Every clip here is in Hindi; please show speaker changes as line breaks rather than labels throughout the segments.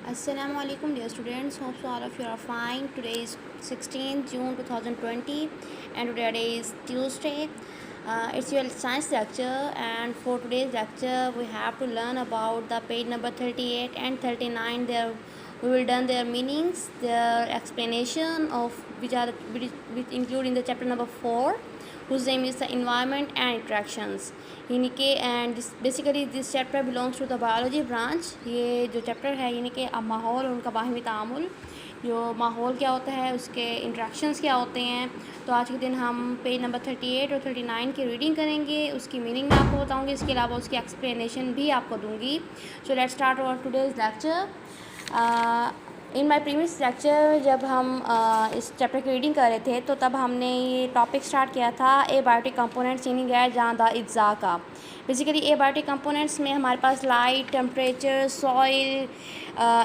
Assalamu alaikum dear students, hope so all of you are fine. Today is 16th June 2020 and today is Tuesday. It's your science lecture, and for today's lecture we have to learn about the page number 38 and 39. There we will learn their meanings, their explanation of which include in the chapter number 4, whose name is the environment and interactions. यानी कि and basically this chapter belongs to the biology branch. ये जो चैप्टर है यानी कि अब माहौल और उनका बाहमी तामुल, जो माहौल क्या होता है, उसके इंट्रैक्शंस क्या होते हैं। तो आज के दिन हम पेज नंबर 38 और 39 की रीडिंग करेंगे, उसकी मीनिंग मैं आपको बताऊंगी, इसके अलावा उसकी एक्सप्लेनेशन भी आपको दूंगी। So let's start our today's lecture. In my previous lecture जब हम इस चैप्टर की रीडिंग कर रहे थे तो तब हमने ये टॉपिक स्टार्ट किया था ए बायोटिक कंपोनेंट्स यानी गैर जानदा अज्जा का। बेसिकली ए बायोटिक कंपोनेंट्स में हमारे पास लाइट, टेम्परेचर, सॉइल,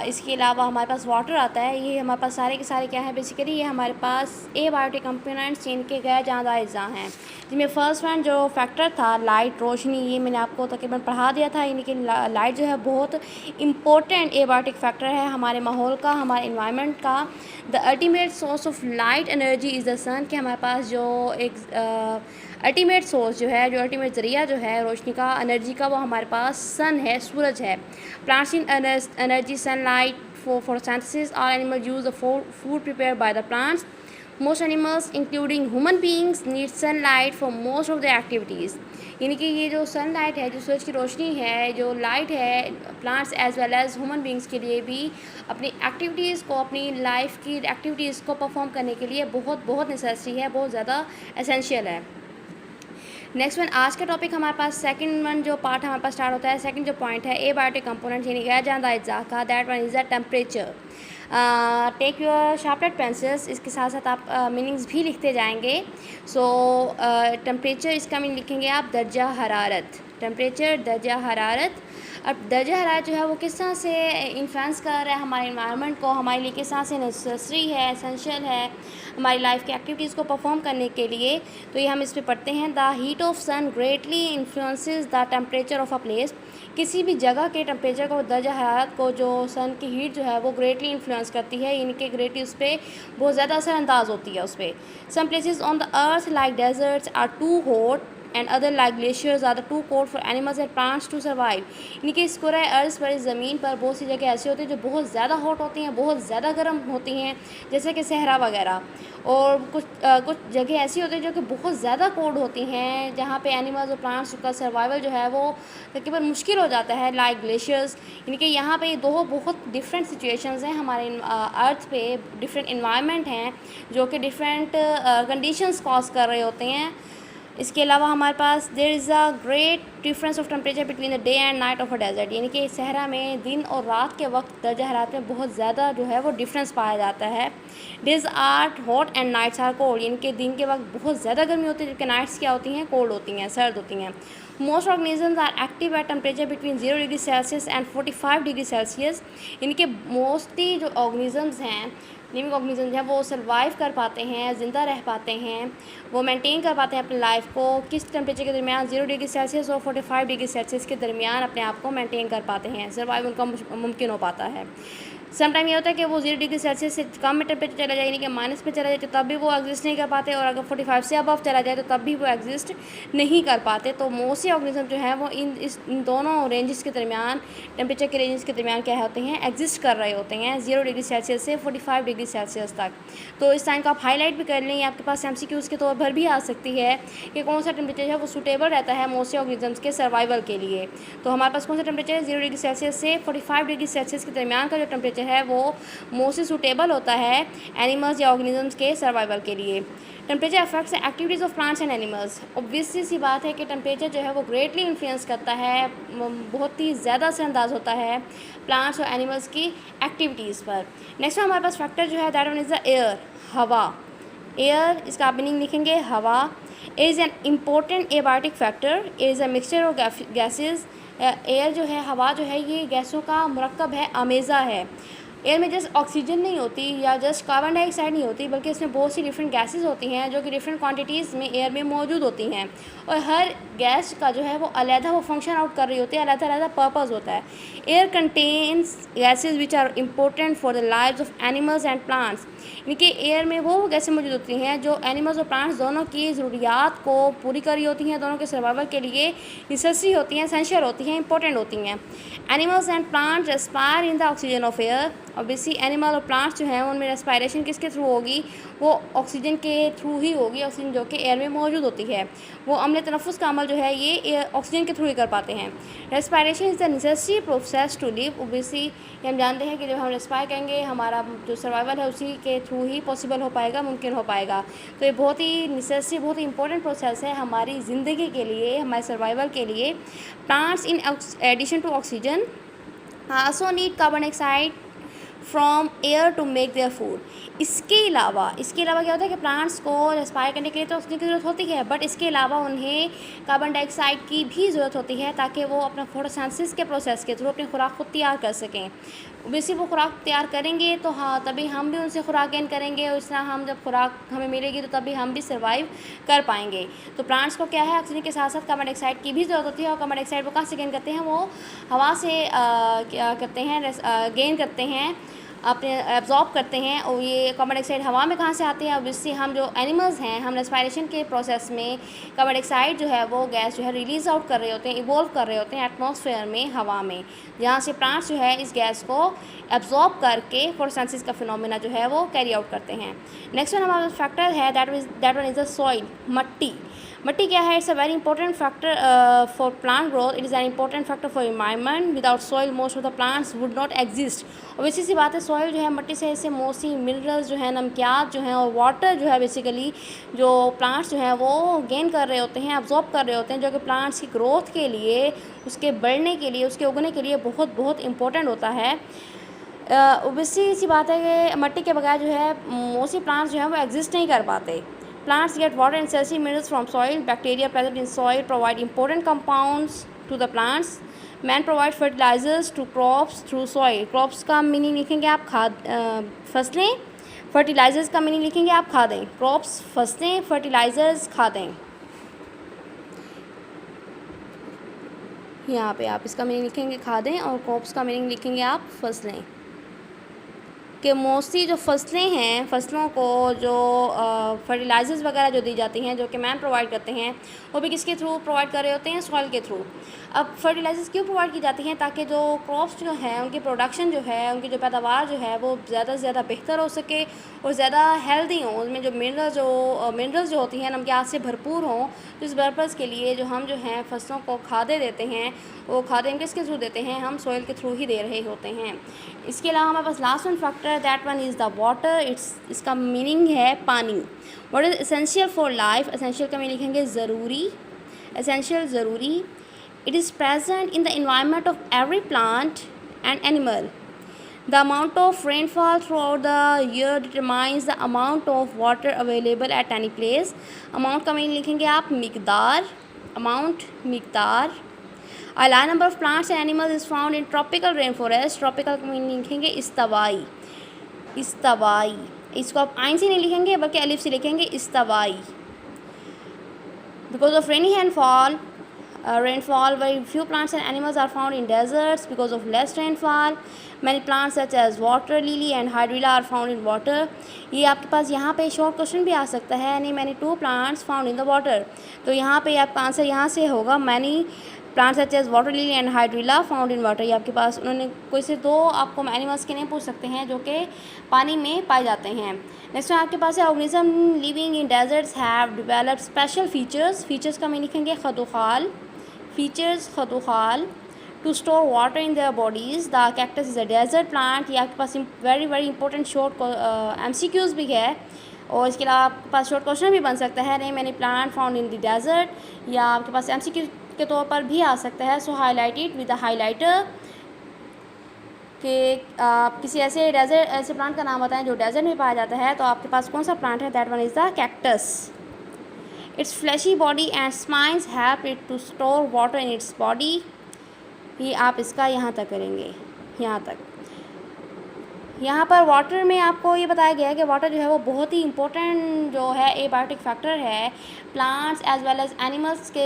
इसके अलावा हमारे पास वाटर आता है। ये हमारे पास सारे के सारे क्या है, बेसिकली ये हमारे पास ए बायोटिक कंपोनेंट्स जिनके गैर जानदा अज्जा हैं। जिनमें फर्स्ट वन जो फैक्टर था लाइट, रोशनी, ये मैंने आपको तकरीबन पढ़ा दिया था। यानी कि लाइट जो है बहुत इंपॉर्टेंट ए बायोटिक फैक्टर है हमारे माहौल का, हमारे इन्वायरमेंट का। The ultimate source of light energy is the sun, कि हमारे पास जो एक अल्टीमेट सोर्स जो है, जो अल्टीमेट ज़रिया जो है रोशनी का, एनर्जी का, वो हमारे पास सन है, सूरज है। Plants in energy sunlight for photosynthesis. All animal use the food prepare by the plants. Most animals including human beings need sunlight for most of their activities। यानी कि ये जो सनलाइट है, जो सूरज की रोशनी है, जो लाइट है, plants as well as human beings के लिए भी अपनी एक्टिविटीज़ को, अपनी लाइफ की एक्टिविटीज़ को परफॉर्म करने के लिए बहुत बहुत नेसेसरी है, बहुत ज़्यादा एसेंशियल है। नेक्स्ट वन, आज का टॉपिक हमारे पास सेकंड वन जो पार्ट हमारे पास स्टार्ट होता है, सेकंड जो पॉइंट है ए बायोटिक कंपोनेंट यानी गैर जानदा अज्जा का। That one is the temperature. Take your sharpened pencils, इसके साथ साथ आप मीनिंग्स भी लिखते जाएंगे। सो टेम्परेचर, इसका मीनिंग लिखेंगे आप दर्जा हरारत। टेम्परेचर दर्जा हरारत। अब दर्जा हरारत जो है वो किस तरह से इन्फ्लुएंस कर रहा है हमारे इन्वायरमेंट को, हमारे लिए किस तरह से नेसेसरी है, एसेंशियल है हमारी लाइफ की एक्टिविटीज़ को परफॉर्म करने के लिए। तो ये हम इस पर पढ़ते हैं। The heat of sun greatly influences the temperature of a place. किसी भी जगह के टेम्परेचर को, दर्जा हरारत को, जो सन की हीट जो है वो ग्रेटली इन्फ्लुएंस करती है, यानी कि ग्रेटली उस पर बहुत ज़्यादा असरअंदाज होती है उस पर। Some places on the earth like deserts are too hot and other like glaciers are the too cold for animals and plants to survive. यानी कि इस पूरे अर्थ पर, इस ज़मीन पर बहुत सी जगह ऐसी होती हैं जो बहुत ज़्यादा हॉट होती हैं, बहुत ज़्यादा गर्म होती हैं, जैसे कि सहरा वगैरह। और कुछ जगह ऐसी होती हैं जो कि बहुत ज़्यादा कोल्ड होती हैं, जहाँ पे एनिमल्स और प्लांट्स का सर्वाइवल जो है वो तकरीबन मुश्किल हो जाता है, लाइक ग्लेशियर्स। यानी कि यहाँ पे दो बहुत डिफरेंट सिचुएशंस हैं हमारे अर्थ पे, डिफरेंट इन्वायरमेंट हैं जो कि डिफरेंट कंडीशंस कॉज कर रहे होते हैं। इसके अलावा हमारे पास there is a great difference of temperature between the day and night of a desert. यानी कि सहरा में दिन और रात के वक्त दर्जा हरारत में बहुत ज़्यादा जो है वो डिफरेंस पाया जाता है। Days are hot and nights are cold, यानी कि दिन के वक्त बहुत ज़्यादा गर्मी होती है, जबकि नाइट्स क्या होती हैं, कोल्ड होती हैं, सर्द होती हैं। Most organisms are active at temperature between 0 degree Celsius and 45 degree Celsius. यानी कि मोस्टली जो ऑर्गेनिजम्स हैं, लिविंग ऑर्गेनिजम्स हैं, वो सर्वाइव कर पाते हैं, ज़िंदा रह पाते हैं, वो मेंटेन कर पाते हैं अपनी लाइफ को किस टेम्परेचर के दरमियान, 0 डिग्री सेल्सियस और 45 डिग्री सेल्सियस के दरमियान अपने आप को मेंटेन कर पाते हैं, सर्वाइव उनका मुमकिन हो पाता है। समटाइम ये होता है कि वो 0 डिग्री सेल्सियस से कम में टेम्परेचर चला जाए, यानी कि माइनस पे चला जाए, तो तब भी वो एग्जिस्ट नहीं कर पाते, और अगर 45 से अबव चला जाए तो तब भी वो एग्जिस्ट नहीं कर पाते। तो मोस्टली ऑर्गेनिज्म जो है वो इन दोनों रेंजेस के दरमियान, टेम्परेचर के रेंजेस के दरमियान क्या होते हैं, एग्जिस्ट कर रहे होते हैं, 0 डिग्री सेल्सियस से 45 डिग्री सेल्सियस तक। तो इस टाइम को आप हाईलाइट भी कर लें, आपके पास MCQs के तौर पर भी आ सकती है कि कौन सा टेम्परेचर है वो सूटेबल रहता है मोस्टली ऑर्गेनिजम्स के सर्वाइवल के लिए। तो हमारे पास कौन सा टेम्परेचर है, 0 डिग्री सेल्सियस से 45 डिग्री सेल्सियस के दरमियान का जो टेम्परेचर है वो मोस्टली सूटेबल होता है एनिमल्स या ऑर्गेनिजम्स के सर्वाइवल के लिए। Temperature affects activities of plants and animals. Obviously सी बात है कि टेम्परेचर जो है वो ग्रेटली इन्फ्लुएंस करता है, बहुत ही ज़्यादा असरअंदाज होता है प्लांट्स और एनिमल्स की एक्टिविटीज़ पर। नेक्स्ट हमारे पास फैक्टर जो है that one is the air, हवा। एयर, इसका आप मीनिंग लिखेंगे हवा। Is an important abiotic factor, is a mixture of gases. Air जो है, हवा जो है, ये गैसों का मुरक्कब है, आमेज़ा है। एयर में जस्ट ऑक्सीजन नहीं होती या जस्ट कार्बन डाइऑक्साइड नहीं होती, बल्कि इसमें बहुत सी डिफरेंट गैसेस होती हैं जो कि डिफरेंट क्वांटिटीज़ में एयर में मौजूद होती हैं, और हर गैस का जो है वो अलहदा वो फंक्शन आउट कर रही होती है, अलहदा पर्पज़ होता है। Air contains gases which are important for the lives of animals and plants. इनके एयर में वो गैसें मौजूद होती हैं जो एनिमल्स और प्लांट्स दोनों की ज़रूरियात को पूरी करी होती हैं, दोनों के सर्वाइवल के लिए नेसेसरी होती हैं, एसेंशियल होती हैं, इंपॉर्टेंट होती हैं। Animals and plants respire in the oxygen of air. Obviously animal और प्लांट्स जो हैं उनमें रेस्पायरेशन किसके थ्रू होगी, वो ऑक्सीजन के थ्रू ही होगी, ऑक्सीजन जो कि एयर में मौजूद होती है। वो अमल तनफ़ुस का अमल जो है ये ऑक्सीजन के थ्रू ही कर पाते हैं। Respiration is the necessary process to live. Obviously हम जानते हैं कि जब हम रेस्पायर करेंगे हमारा जो सर्वाइवल है उसी के थ्रू ही पॉसिबल हो पाएगा, मुमकिन हो पाएगा। तो ये बहुत ही नेसेसरी, बहुत ही इंपॉर्टेंट प्रोसेस है हमारी ज़िंदगी के लिए, हमारे सर्वाइवल के लिए। Plants in addition to oxygen also need carbon dioxide from air to make their food. इसके अलावा क्या होता है कि प्लांट्स को रेस्पायर करने के लिए तो ऑक्सीजन की ज़रूरत होती है, बट इसके अलावा उन्हें कार्बन डाइऑक्साइड की भी ज़रूरत होती है ताकि वो अपना फोटोसिंथेसिस के प्रोसेस के थ्रू अपनी खुराक खुद तैयार कर सकें। वैसे वो खुराक तैयार करेंगे तो हाँ तभी हम भी उनसे खुराक गेन करेंगे, और इस तरह हम जब खुराक हमें मिलेगी तो तभी हम भी सर्वाइव कर पाएंगे। तो प्लांट्स को क्या है, ऑक्सीजन के साथ साथ कार्बन डाइऑक्साइड की भी ज़रूरत होती है, और कार्बन डाइऑक्साइड वो कहाँ से गेन करते हैं, वो हवा से क्या करते हैं, गेन करते हैं, अपने एब्जॉर्ब करते हैं। और ये कार्बन डाइऑक्साइड हवा में कहाँ से आते हैं, ऑब्वियसली हम जो एनिमल्स हैं, हम रेस्पायरेशन के प्रोसेस में कार्बन डाइऑक्साइड जो है वो गैस जो है रिलीज़ आउट कर रहे होते हैं, इवॉल्व कर रहे होते हैं एटमॉस्फेयर में, हवा में, जहाँ से प्लांट्स जो है इस गैस को एब्जॉर्ब करके फोटोसिंथेसिस का फिनोमेना जो है वो कैरी आउट करते हैं। नेक्स्ट वन हमारा फैक्टर है that one is the soil. मट्टी क्या है, it's a very important factor for plant growth, it is an important factor for environment. Without soil most of the plants would not exist. और वैसी सी बात है, सॉइल जो है मट्टी से ऐसे मोस्टली मिनरल्स जो है, नमकियात जो हैं, और वाटर जो है बेसिकली जो प्लांट्स जो हैं वो गेन कर रहे होते हैं, अब्जॉर्ब कर रहे होते हैं, जो कि प्लांट्स की ग्रोथ के लिए, उसके बढ़ने के लिए, उसके उगने के लिए बहुत बहुत इंपॉर्टेंट होता है। ओबियसली सी बात है कि मट्टी के बगैर जो है मोस्टली प्लांट्स जो हैं वो एग्जिस्ट नहीं कर पाते। Plants get water and necessary minerals from soil. Bacteria present in soil provide important compounds to the plants. Man provides fertilizers to crops through soil. Crops का मीनिंग लिखेंगे आप फसलें, फर्टिलाइजर्स का मीनिंग लिखेंगे आप खादें। क्रॉप्स फसलें, फर्टिलाइजर्स खादें। यहाँ पे आप इसका मीनिंग लिखेंगे खादें, और क्रॉप्स का मीनिंग लिखेंगे आप फसलें। कि मोस्टली जो फसलें हैं, फसलों को जो फर्टिलाइजर्स वगैरह जो दी जाती हैं, जो कि मैन प्रोवाइड करते हैं, वो भी किसके थ्रू प्रोवाइड कर रहे होते हैं, सॉइल के थ्रू। अब फर्टिलाइजर्स क्यों प्रोवाइड की जाती हैं, ताकि जो क्रॉप्स जो हैं उनकी प्रोडक्शन जो है, उनकी जो पैदावार जो है वो ज़्यादा से ज़्यादा बेहतर हो सके और ज़्यादा हेल्दी हों, उसमें जो मिनरल्स जो होती हैं नमकियात से भरपूर हों। तो इस पर्पज़ के लिए जो हम जो हैं फसलों को खादें देते हैं, वो खादें हम किसके थ्रू देते हैं, हम सॉइल के थ्रू ही दे रहे होते हैं। इसके अलावा हमारे पास last one factor, that one is the water. इसका मीनिंग है पानी। What is essential for life. Essential का मीनिंग लिखेंगे ज़रूरी, एसेंशियल ज़रूरी। It is present in the environment of every plant and animal. The amount of rainfall throughout the year determines the amount of water available at any place. Amount का मीनिंग लिखेंगे आप मिकदार, amount मिकदार। A large number of plants and animals is found in tropical rainforest. Tropical का मीनिंग लिखेंगे इस्तवाई, इस्तवाई। इसको आप आइन से नहीं लिखेंगे बल्कि अलिफ से लिखेंगे इस्तवाई। Because of rainy rainfall, very few plants and animals are found in deserts. Because of less rainfall, many plants such as water lily and hydrilla are found in water. ये आपके पास यहाँ पे शॉर्ट क्वेश्चन भी आ सकता है, यानी many 2 plants found in the water। तो यहाँ पे आपका आंसर यहाँ से होगा many plants such as water lily and hydrilla found in water. ये आपके पास उन्होंने कोई से 2 आपको एनिमल्स के नहीं पूछ सकते हैं जो कि पानी में पाए जाते हैं। नेक्स्ट आपके पास है organism living in deserts have developed special features. Features का मीनिंग लिखेंगे खदुखाल, फीचर्स खदुखाल। To store water in their bodies. The cactus is a desert plant. ये आपके पास very very important short MCQs भी है, और इसके अलावा आपके पास शॉर्ट क्वेश्चन भी बन सकता है, नहीं मैंने plant found in the desert, या आपके पास MCQ के तौर पर भी आ सकता है। So highlight it with the highlighter कि आप किसी ऐसे प्लांट का नाम बताएं जो डेजर्ट में पाया जाता है, तो आपके पास कौन सा प्लांट है, that one is the cactus. Its fleshy body and spines help it to store water in its body. ये आप इसका यहाँ तक करेंगे, यहाँ तक। यहाँ पर वाटर में आपको ये बताया गया है कि वाटर जो है वो बहुत ही इंपॉर्टेंट जो है एबायोटिक फैक्टर है plants as well as animals के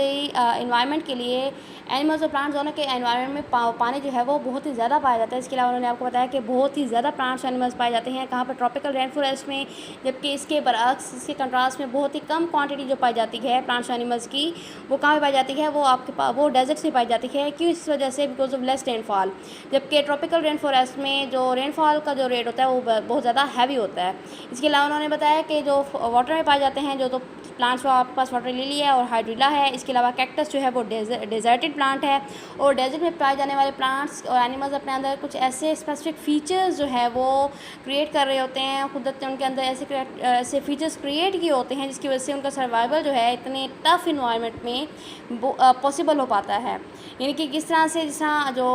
इन्वायरमेंट के लिए। एनिमल्स और प्लांट्स दोनों के एनवायरनमेंट में पानी जो है वो बहुत ही ज़्यादा पाया जाता है। इसके अलावा उन्होंने आपको बताया कि बहुत ही ज़्यादा प्लांट्स एनिमल्स पाए जाते हैं कहाँ पर, ट्रॉपिकल रेन फॉरेस्ट में, जबकि इसके बरअक्स, इसके कंट्रास्ट में बहुत ही कम क्वांटिटी जो पाई जाती है प्लांट्स एनिमल्स की वो कहाँ पर पाई जाती है, वो आपके पास वो डेजर्ट से पाई जाती है। क्यों? इस वजह से बिकॉज ऑफ लेस रेनफॉल। जबकि ट्रॉपिकल रेन फॉरेस्ट में जो रेनफॉल का जो रेट होता है वो बहुत ज़्यादा हैवी होता है। इसके अलावा उन्होंने बताया कि जो वाटर में पाए जाते हैं जो तो प्लांट्स वो आपके पास वाटर लिली है और हाइड्रिला है। इसके अलावा कैक्टस जो है वो डेजर्टेड प्लांट है। और डेजर्ट में पाए जाने वाले प्लांट्स और एनिमल्स अपने अंदर कुछ ऐसे स्पेसिफिक फीचर्स जो है वो क्रिएट कर रहे होते हैं, कुदरत ने उनके अंदर ऐसे फीचर्स क्रिएट किए होते हैं जिसकी वजह से उनका सर्वाइवल जो है इतने टफ इन्वायरमेंट में पॉसिबल हो पाता है। यानी कि किस तरह से, जिस तरह जो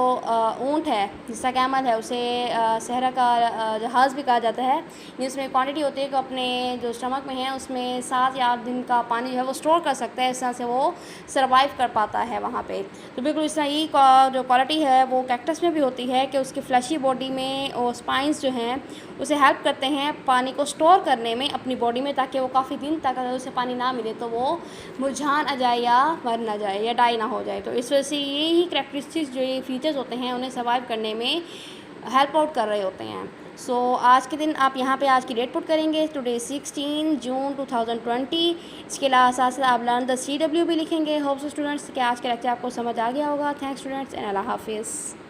ऊँट है, जिसका कैमल है, उसे सहरा का जहाज़ भी कहा जाता है, जिसमें क्वांटिटी होती है कि अपने जो स्टमक में है उसमें 7 या 8 दिन का पानी जो है वो स्टोर कर सकता है। इस तरह से वो सर्वाइव कर पाता है वहाँ पे। तो बिल्कुल इस तरह ही जो क्वालिटी है वो कैक्टस में भी होती है कि उसकी फ्लैशी बॉडी में और स्पाइंस जो हैं उसे हेल्प करते हैं पानी को स्टोर करने में अपनी बॉडी में, ताकि वो काफ़ी दिन तक अगर उसे पानी ना मिले तो वो मुरझा ना जाए या मर ना जाए या डाई ना हो जाए। तो इस वजह से ये ही करैक्टरिस्टिक्स जो ये फीचर्स होते हैं उन्हें सर्वाइव करने में हेल्प आउट कर रहे होते हैं। सो आज के दिन आप यहाँ पे आज की डेट पुट करेंगे, टुडे 16 जून 2020। इसके अलावा साथ साथ आप लर्न द CW भी लिखेंगे। होप्स स्टूडेंट्स कि आज का लेक्चर आपको समझ आ गया होगा। थैंक्स स्टूडेंट्स एंड अल्लाह हाफिज़।